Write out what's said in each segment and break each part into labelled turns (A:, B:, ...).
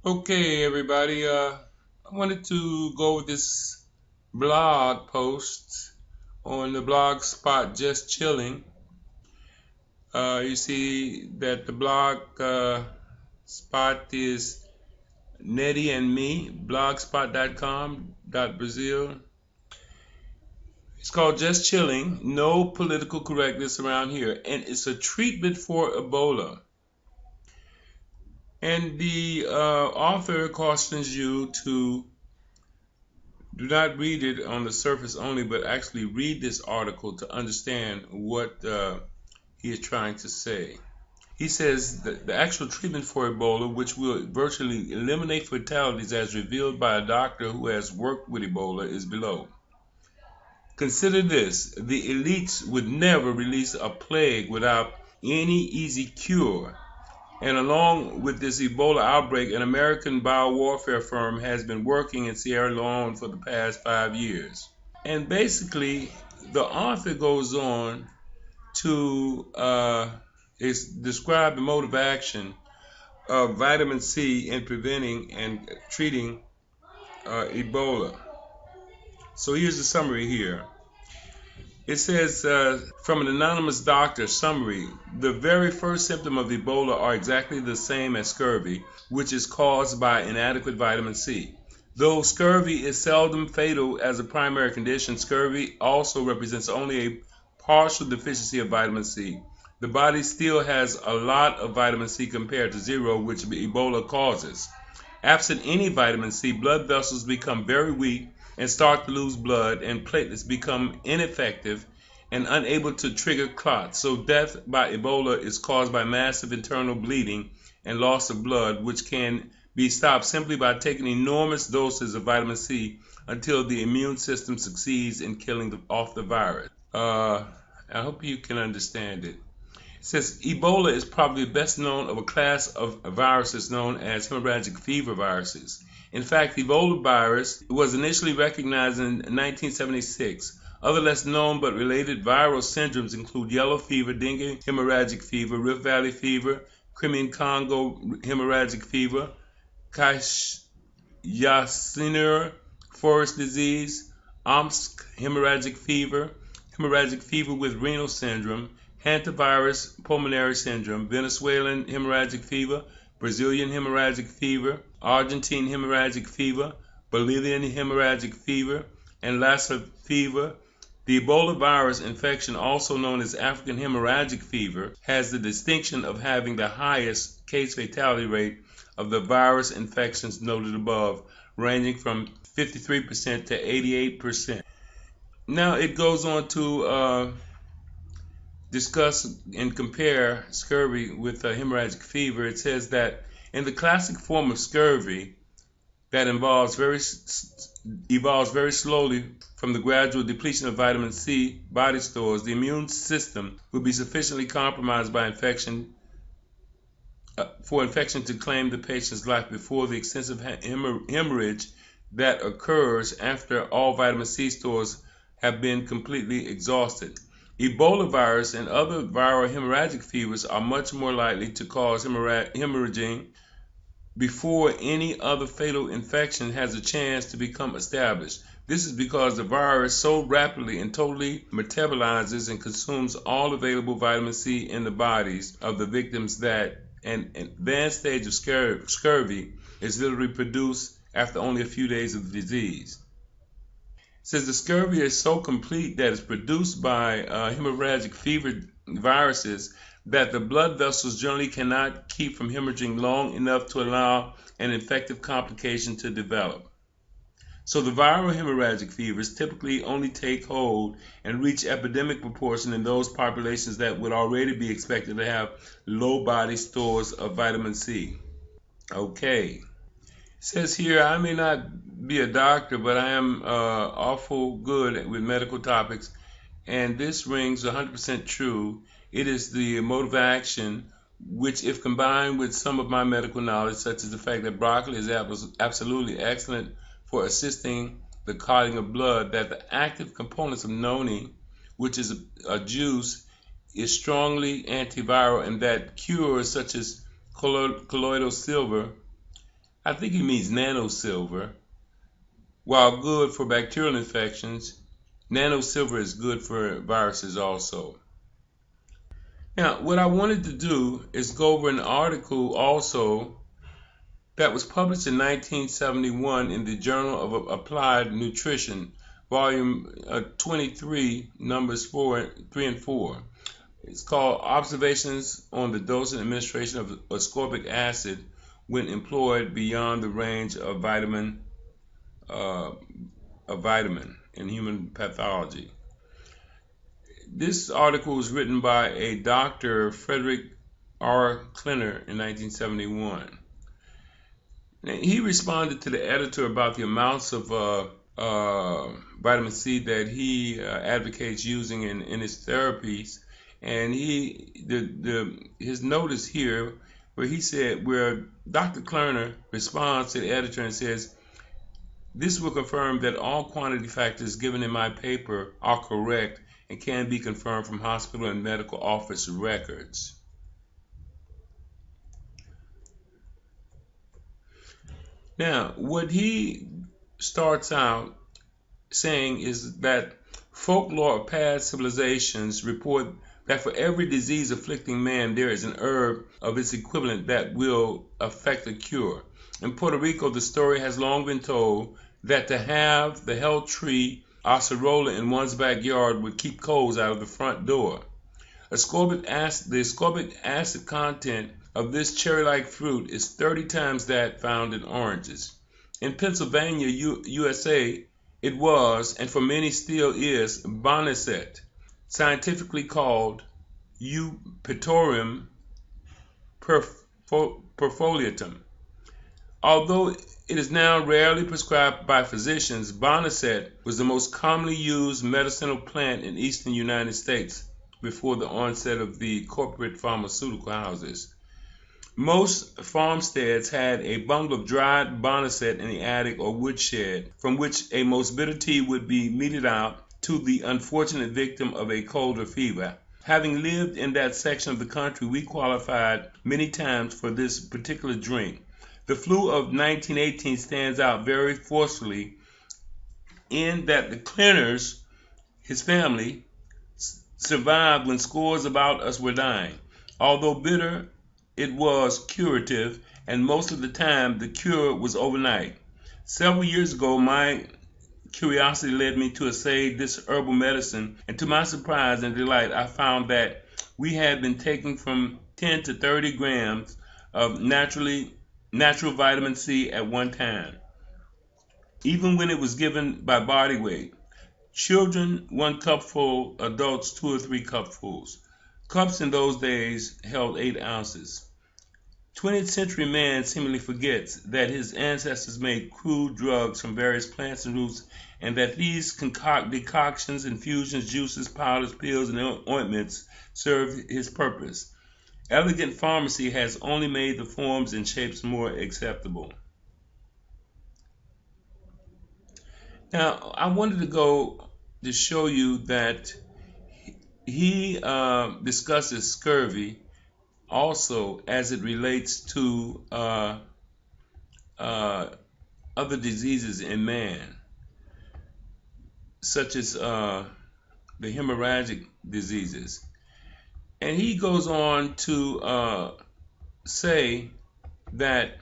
A: Okay, everybody. I wanted to go with this blog post on the blog spot Just Chilling. You see that the blog spot is Nettie and Me, blogspot.com.brazil. It's called Just Chilling, no political correctness around here, and it's a treatment for Ebola. And the author cautions you to do not read it on the surface only, but actually read this article to understand what he is trying to say. He says that the actual treatment for Ebola, which will virtually eliminate fatalities as revealed by a doctor who has worked with Ebola, is below. Consider this: the elites would never release a plague without any easy cure. And along with this Ebola outbreak, an American biowarfare firm has been working in Sierra Leone for the past 5 years. And basically, the author goes on to describe the mode of action of vitamin C in preventing and treating Ebola. So here's the summary here. It says, from an anonymous doctor, summary: the very first symptom of Ebola are exactly the same as scurvy, which is caused by inadequate vitamin C. Though scurvy is seldom fatal as a primary condition, scurvy also represents only a partial deficiency of vitamin C. The body still has a lot of vitamin C compared to zero, which Ebola causes. Absent any vitamin C, blood vessels become very weak and start to lose blood, and platelets become ineffective and unable to trigger clots. So death by Ebola is caused by massive internal bleeding and loss of blood, which can be stopped simply by taking enormous doses of vitamin C until the immune system succeeds in killing off the virus. I hope you can understand it. It says Ebola is probably best known of a class of viruses known as hemorrhagic fever viruses. In fact, the Ebola virus was initially recognized in 1976. Other less known but related viral syndromes include yellow fever, dengue hemorrhagic fever, Rift Valley fever, Crimean Congo hemorrhagic fever, Kashmir forest disease, Omsk hemorrhagic fever with renal syndrome, hantavirus pulmonary syndrome, Venezuelan hemorrhagic fever, Brazilian hemorrhagic fever, Argentine hemorrhagic fever, Bolivian hemorrhagic fever, and Lassa fever. The Ebola virus infection, also known as African hemorrhagic fever, has the distinction of having the highest case fatality rate of the virus infections noted above, ranging from 53% to 88%. Now it goes on to discuss and compare scurvy with hemorrhagic fever. It says that in the classic form of scurvy that evolves very slowly from the gradual depletion of vitamin C body stores, the immune system will be sufficiently compromised by infection for infection to claim the patient's life before the extensive hemorrhage that occurs after all vitamin C stores have been completely exhausted. Ebola virus and other viral hemorrhagic fevers are much more likely to cause hemorrhaging before any other fatal infection has a chance to become established. This is because the virus so rapidly and totally metabolizes and consumes all available vitamin C in the bodies of the victims that an advanced stage of scurvy is literally produced after only a few days of the disease. Says the scurvy is so complete that it's produced by hemorrhagic fever viruses that the blood vessels generally cannot keep from hemorrhaging long enough to allow an infective complication to develop. So the viral hemorrhagic fevers typically only take hold and reach epidemic proportion in those populations that would already be expected to have low body stores of vitamin C. Okay. Says here, I may not be a doctor, but I am awful good with medical topics, and this rings 100% true. It is the mode of action, which, if combined with some of my medical knowledge, such as the fact that broccoli is absolutely excellent for assisting the clotting of blood, that the active components of noni, which is a juice, is strongly antiviral, and that cures such as colloidal silver I think he means nanosilver. While good for bacterial infections, nanosilver is good for viruses also. Now, what I wanted to do is go over an article also that was published in 1971 in the Journal of Applied Nutrition, volume 23, numbers 3 and 4. It's called Observations on the Dose and Administration of Ascorbic Acid when Employed Beyond the Range of Vitamin in Human Pathology. This article was written by a Dr. Frederick R. Klenner in 1971. He responded to the editor about the amounts of vitamin C that he advocates using in his therapies, and his notice here where Dr. Klerner responds to the editor and says, "This will confirm that all quantity factors given in my paper are correct and can be confirmed from hospital and medical office records." Now, what he starts out saying is that folklore of past civilizations report that for every disease afflicting man, there is an herb of its equivalent that will effect a cure. In Puerto Rico, the story has long been told that to have the health tree acerola in one's backyard would keep colds out of the front door. The ascorbic acid content of this cherry-like fruit is 30 times that found in oranges. In Pennsylvania, USA, it was, and for many still is, boneset, scientifically called Eupatorium perfoliatum. Although it is now rarely prescribed by physicians, boneset was the most commonly used medicinal plant in eastern United States before the onset of the corporate pharmaceutical houses. Most farmsteads had a bundle of dried boneset in the attic or woodshed, from which a most bitter tea would be meted out to the unfortunate victim of a cold or fever. Having lived in that section of the country, we qualified many times for this particular drink. The flu of 1918 stands out very forcefully in that the Klenners, his family, survived when scores about us were dying. Although bitter, it was curative, and most of the time the cure was overnight. Several years ago, my curiosity led me to essay this herbal medicine, and to my surprise and delight, I found that we had been taking from 10 to 30 grams of natural vitamin C at one time, even when it was given by body weight. Children 1 cupful, adults 2 or 3 cupfuls. Cups in those days held 8 ounces. 20th century man seemingly forgets that his ancestors made crude drugs from various plants and roots, and that these decoctions, infusions, juices, powders, pills, and ointments served his purpose. Elegant pharmacy has only made the forms and shapes more acceptable. Now, I wanted to go to show you that he discusses scurvy also as it relates to other diseases in man, such as the hemorrhagic diseases. And he goes on to say that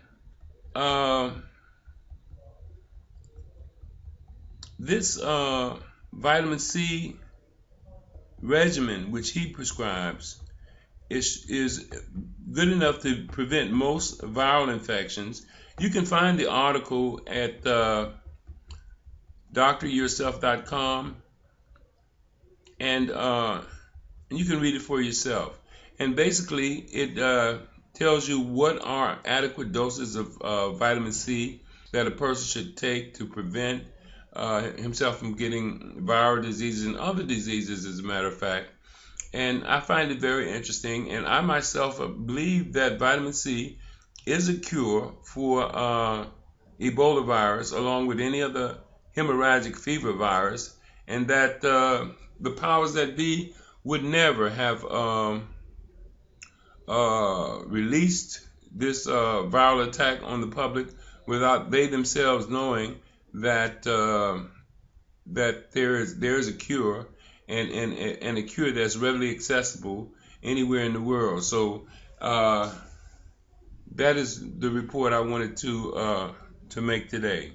A: this vitamin C regimen, which he prescribes, is good enough to prevent most viral infections. You can find the article at dryourself.com, and you can read it for yourself. And basically, it tells you what are adequate doses of vitamin C that a person should take to prevent himself from getting viral diseases and other diseases, as a matter of fact. And I find it very interesting, and I myself believe that vitamin C is a cure for Ebola virus, along with any other hemorrhagic fever virus, and that the powers that be would never have released this viral attack on the public without they themselves knowing that that there is a cure, and a cure that's readily accessible anywhere in the world. So that is the report I wanted to make today.